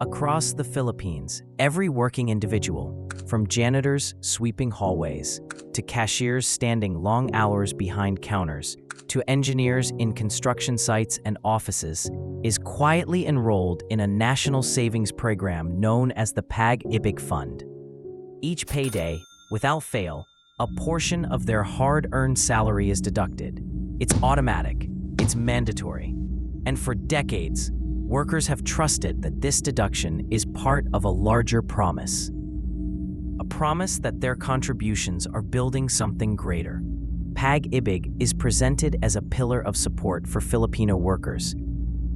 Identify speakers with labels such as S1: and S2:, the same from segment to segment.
S1: Across the Philippines, every working individual, from janitors sweeping hallways, to cashiers standing long hours behind counters, to engineers in construction sites and offices, is quietly enrolled in a national savings program known as the Pag-IBIG Fund. Each payday, without fail, a portion of their hard-earned salary is deducted. It's automatic, it's mandatory, and for decades, workers have trusted that this deduction is part of a larger promise. A promise that their contributions are building something greater. Pag-IBIG is presented as a pillar of support for Filipino workers.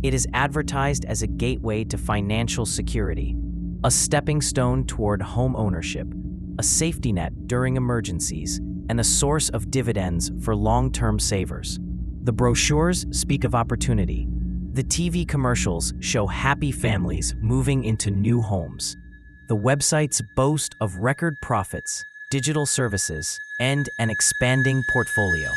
S1: It is advertised as a gateway to financial security, a stepping stone toward home ownership, a safety net during emergencies, and a source of dividends for long-term savers. The brochures speak of opportunity. The TV commercials show happy families moving into new homes. The websites boast of record profits, digital services, and an expanding portfolio.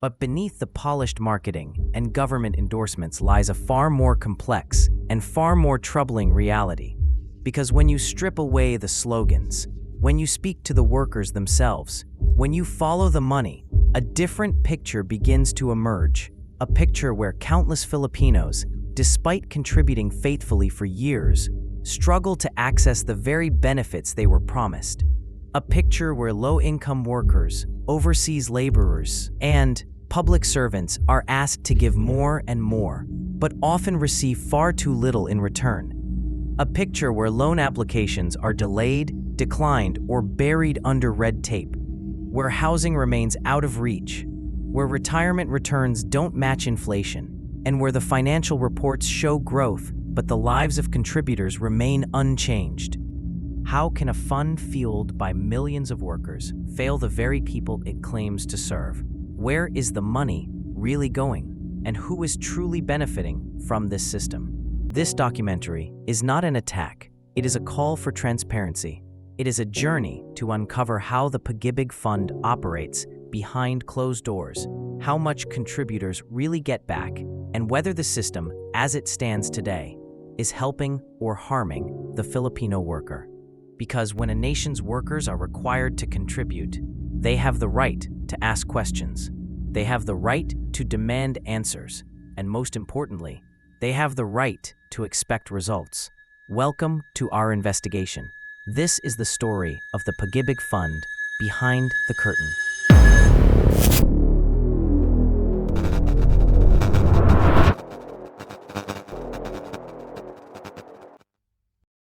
S1: But beneath the polished marketing and government endorsements lies a far more complex and far more troubling reality. Because when you strip away the slogans, when you speak to the workers themselves, when you follow the money, a different picture begins to emerge. A picture where countless Filipinos, despite contributing faithfully for years, struggle to access the very benefits they were promised. A picture where low-income workers, overseas laborers, and public servants are asked to give more and more, but often receive far too little in return. A picture where loan applications are delayed, declined, or buried under red tape, where housing remains out of reach, where retirement returns don't match inflation, and where the financial reports show growth, but the lives of contributors remain unchanged. How can a fund fueled by millions of workers fail the very people it claims to serve? Where is the money really going? And who is truly benefiting from this system? This documentary is not an attack. It is a call for transparency. It is a journey to uncover how the Pag-IBIG Fund operates behind closed doors, how much contributors really get back, and whether the system, as it stands today, is helping or harming the Filipino worker. Because when a nation's workers are required to contribute, they have the right to ask questions. They have the right to demand answers. And most importantly, they have the right to expect results. Welcome to our investigation. This is the story of the Pag-IBIG Fund behind the curtain.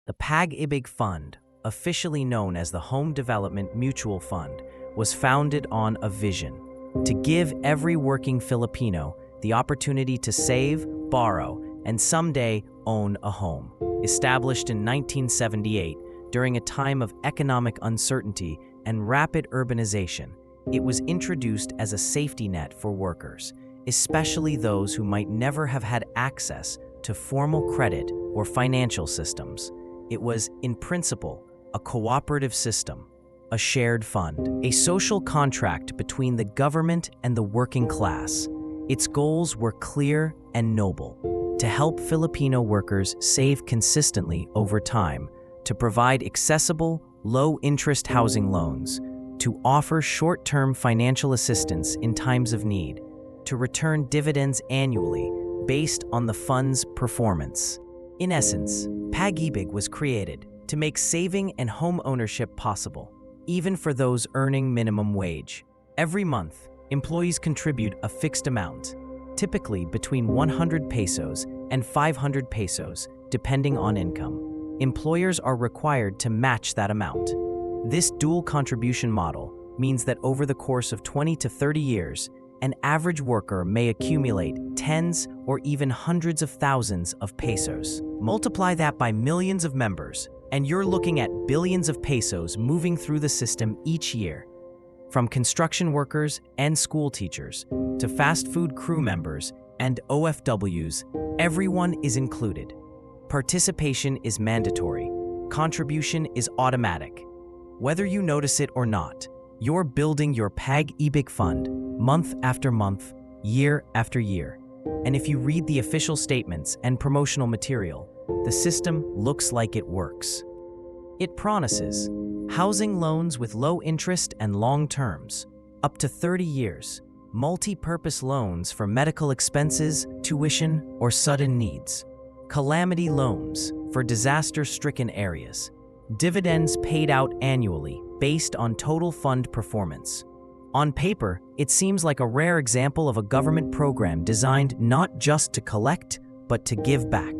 S1: The Pag-IBIG Fund, officially known as the Home Development Mutual Fund, was founded on a vision to give every working Filipino the opportunity to save, borrow, and someday own a home. Established in 1978, during a time of economic uncertainty and rapid urbanization, it was introduced as a safety net for workers, especially those who might never have had access to formal credit or financial systems. It was, in principle, a cooperative system, a shared fund, a social contract between the government and the working class. Its goals were clear and noble: to help Filipino workers save consistently over time, to provide accessible, low-interest housing loans, to offer short-term financial assistance in times of need, to return dividends annually based on the fund's performance. In essence, Pag-IBIG was created to make saving and home ownership possible, even for those earning minimum wage. Every month, employees contribute a fixed amount, typically between 100 pesos and 500 pesos, depending on income. Employers are required to match that amount. This dual contribution model means that over the course of 20 to 30 years, an average worker may accumulate tens or even hundreds of thousands of pesos. Multiply that by millions of members, and you're looking at billions of pesos moving through the system each year. From construction workers and school teachers to fast food crew members and OFWs, everyone is included. Participation is mandatory. Contribution is automatic. Whether you notice it or not, you're building your Pag-IBIG Fund month after month, year after year. And if you read the official statements and promotional material, the system looks like it works. It promises housing loans with low interest and long terms, up to 30 years, multi-purpose loans for medical expenses, tuition, or sudden needs, calamity loans for disaster-stricken areas, dividends paid out annually based on total fund performance. On paper, it seems like a rare example of a government program designed not just to collect, but to give back.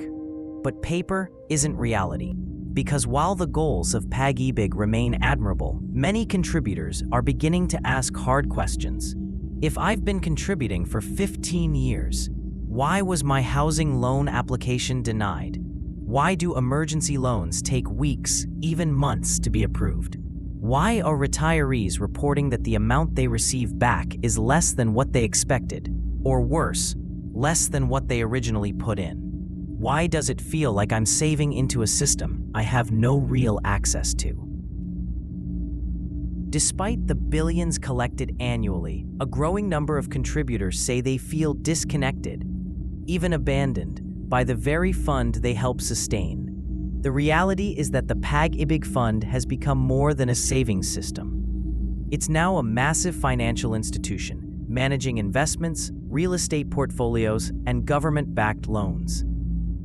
S1: But paper isn't reality, because while the goals of Pag-IBIG remain admirable, many contributors are beginning to ask hard questions. If I've been contributing for 15 years, why was my housing loan application denied? Why do emergency loans take weeks, even months, to be approved? Why are retirees reporting that the amount they receive back is less than what they expected, or worse, less than what they originally put in? Why does it feel like I'm saving into a system I have no real access to? Despite the billions collected annually, a growing number of contributors say they feel disconnected, even abandoned, by the very fund they help sustain. The reality is that the Pag-IBIG Fund has become more than a savings system. It's now a massive financial institution, managing investments, real estate portfolios, and government-backed loans.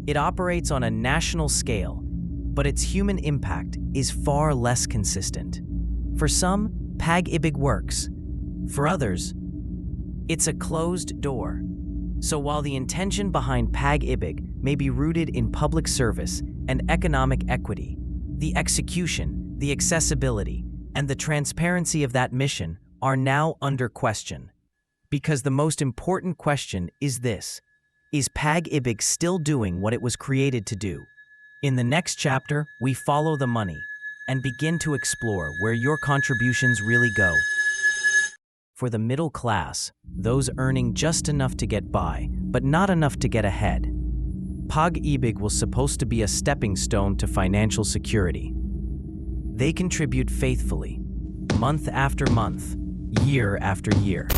S1: It operates on a national scale, but its human impact is far less consistent. For some, Pag-IBIG works. For others, it's a closed door. So while the intention behind Pag-IBIG may be rooted in public service and economic equity, the execution, the accessibility, and the transparency of that mission are now under question. Because the most important question is this: is Pag-IBIG still doing what it was created to do? In the next chapter, we follow the money and begin to explore where your contributions really go. For the middle class, those earning just enough to get by, but not enough to get ahead, Pag-IBIG was supposed to be a stepping stone to financial security. They contribute faithfully, month after month, year after year.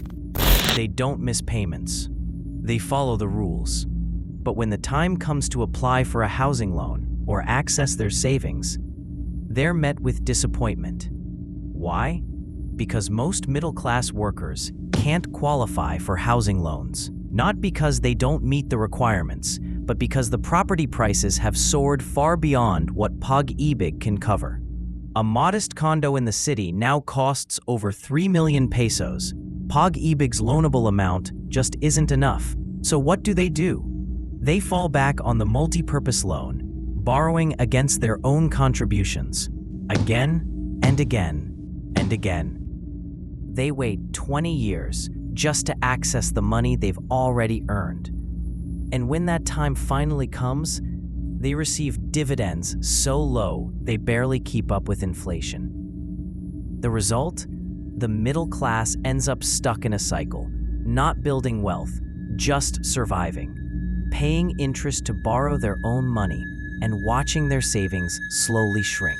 S1: They don't miss payments. They follow the rules. But when the time comes to apply for a housing loan or access their savings, they're met with disappointment. Why? Because most middle-class workers can't qualify for housing loans, not because they don't meet the requirements, but because the property prices have soared far beyond what Pag-IBIG can cover. A modest condo in the city now costs over 3 million pesos. Pag-IBIG's loanable amount just isn't enough. So what do? They fall back on the multi-purpose loan, borrowing against their own contributions, again and again and again. They wait 20 years just to access the money they've already earned. And when that time finally comes, they receive dividends so low they barely keep up with inflation. The result? The middle class ends up stuck in a cycle, not building wealth, just surviving, paying interest to borrow their own money, and watching their savings slowly shrink.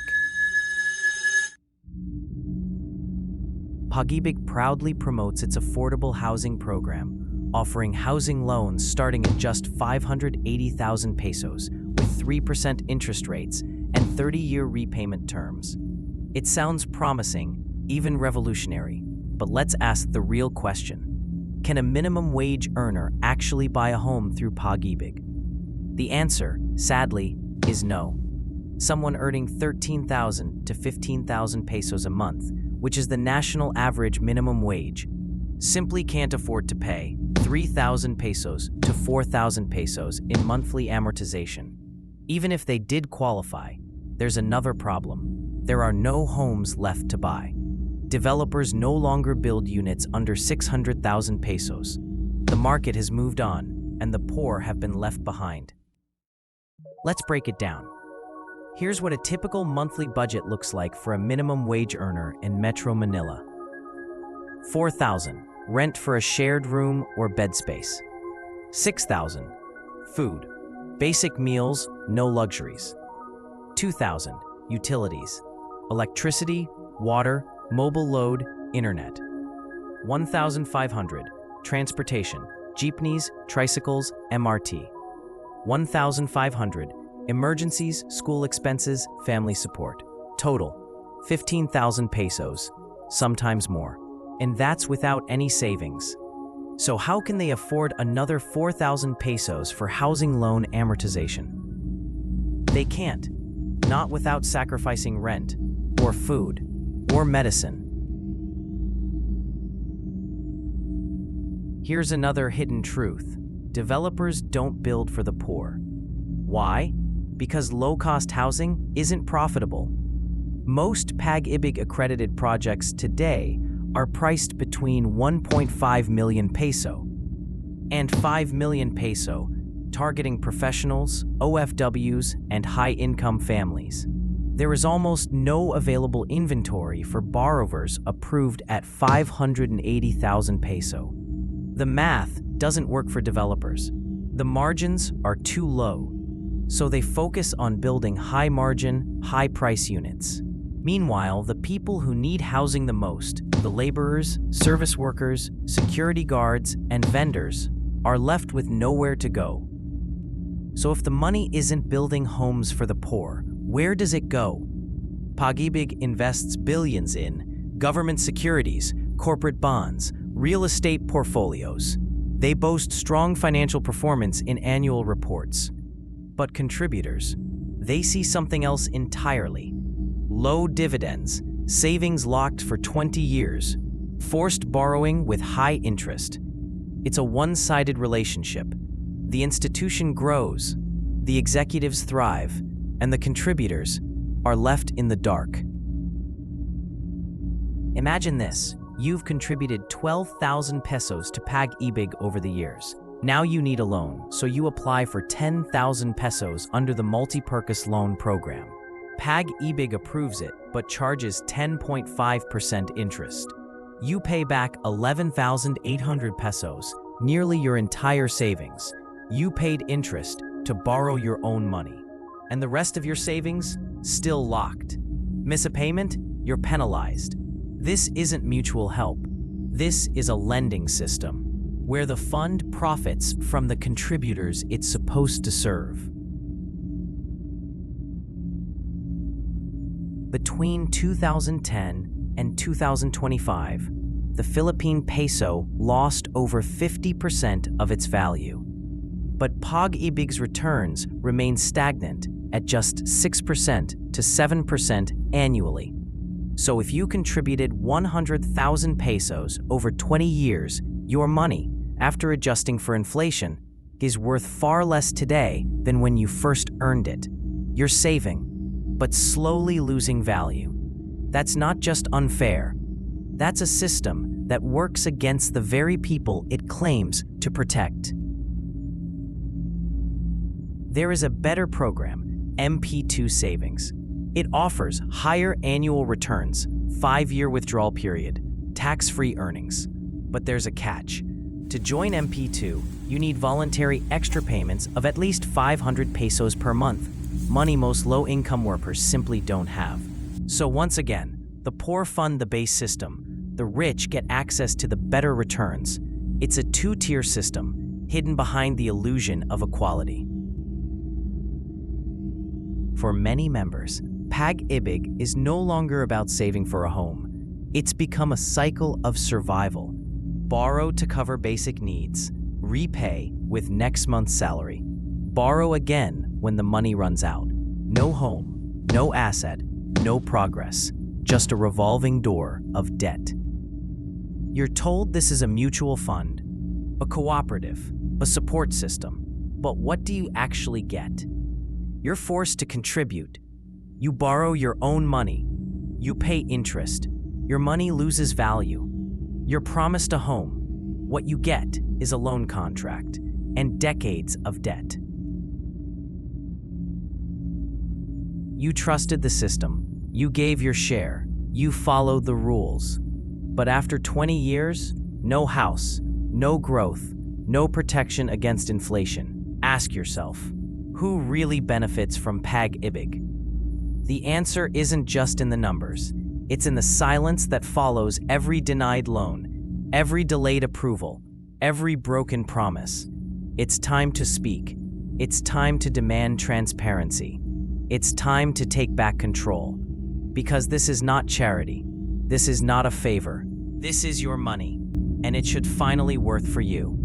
S1: Pag-IBIG proudly promotes its affordable housing program, offering housing loans starting at just 580,000 pesos with 3% interest rates and 30-year repayment terms. It sounds promising, even revolutionary, but let's ask the real question. Can a minimum wage earner actually buy a home through Pag-IBIG? The answer, sadly, is no. Someone earning 13,000 to 15,000 pesos a month, which is the national average minimum wage, simply can't afford to pay 3,000 pesos to 4,000 pesos in monthly amortization. Even if they did qualify, there's another problem. There are no homes left to buy. Developers no longer build units under 600,000 pesos. The market has moved on, and the poor have been left behind. Let's break it down. Here's what a typical monthly budget looks like for a minimum wage earner in Metro Manila. 4,000, rent for a shared room or bed space. 6,000, food, basic meals, no luxuries. 2,000, utilities, electricity, water, mobile load, internet. 1,500, transportation, jeepneys, tricycles, MRT. 1,500, Emergencies, school expenses, family support. Total, 15,000 pesos, sometimes more. And that's without any savings. So how can they afford another 4,000 pesos for housing loan amortization? They can't, not without sacrificing rent, or food, or medicine. Here's another hidden truth. Developers don't build for the poor. Why? Because low-cost housing isn't profitable. Most Pag-IBIG accredited projects today are priced between 1.5 million peso and 5 million peso, targeting professionals, OFWs, and high-income families. There is almost no available inventory for borrowers approved at 580,000 peso. The math doesn't work for developers. The margins are too low, so they focus on building high-margin, high-price units. Meanwhile, the people who need housing the most, the laborers, service workers, security guards, and vendors, are left with nowhere to go. So if the money isn't building homes for the poor, where does it go? Pag-IBIG invests billions in government securities, corporate bonds, real estate portfolios. They boast strong financial performance in annual reports. But contributors, they see something else entirely. Low dividends, savings locked for 20 years, forced borrowing with high interest. It's a one-sided relationship. The institution grows, the executives thrive, and the contributors are left in the dark. Imagine this. You've contributed 12,000 pesos to Pag-IBIG over the years. Now you need a loan, so you apply for 10,000 pesos under the multi-purpose loan program. Pag-IBIG approves it, but charges 10.5% interest. You pay back 11,800 pesos, nearly your entire savings. You paid interest to borrow your own money. And the rest of your savings, still locked. Miss a payment, you're penalized. This isn't mutual help. This is a lending system, where the fund profits from the contributors it's supposed to serve. Between 2010 and 2025, the Philippine peso lost over 50% of its value. But Pag-IBIG's returns remain stagnant at just 6% to 7% annually. So if you contributed 100,000 pesos over 20 years, your money, after adjusting for inflation, is worth far less today than when you first earned it. You're saving, but slowly losing value. That's not just unfair. That's a system that works against the very people it claims to protect. There is a better program, MP2 Savings. It offers higher annual returns, 5-year withdrawal period, tax-free earnings. But there's a catch. To join MP2, you need voluntary extra payments of at least 500 pesos per month, money most low-income workers simply don't have. So once again, the poor fund the base system, the rich get access to the better returns. It's a two-tier system, hidden behind the illusion of equality. For many members, Pag-IBIG is no longer about saving for a home. It's become a cycle of survival. Borrow to cover basic needs, repay with next month's salary, borrow again when the money runs out. No home, no asset, no progress, just a revolving door of debt. You're told this is a mutual fund, a cooperative, a support system, but what do you actually get? You're forced to contribute. You borrow your own money. You pay interest. Your money loses value. You're promised a home. What you get is a loan contract and decades of debt. You trusted the system. You gave your share. You followed the rules. But after 20 years, no house, no growth, no protection against inflation. Ask yourself, who really benefits from Pag-IBIG? The answer isn't just in the numbers. It's in the silence that follows every denied loan, every delayed approval, every broken promise. It's time to speak. It's time to demand transparency. It's time to take back control. Because this is not charity. This is not a favor. This is your money, and it should finally work for you.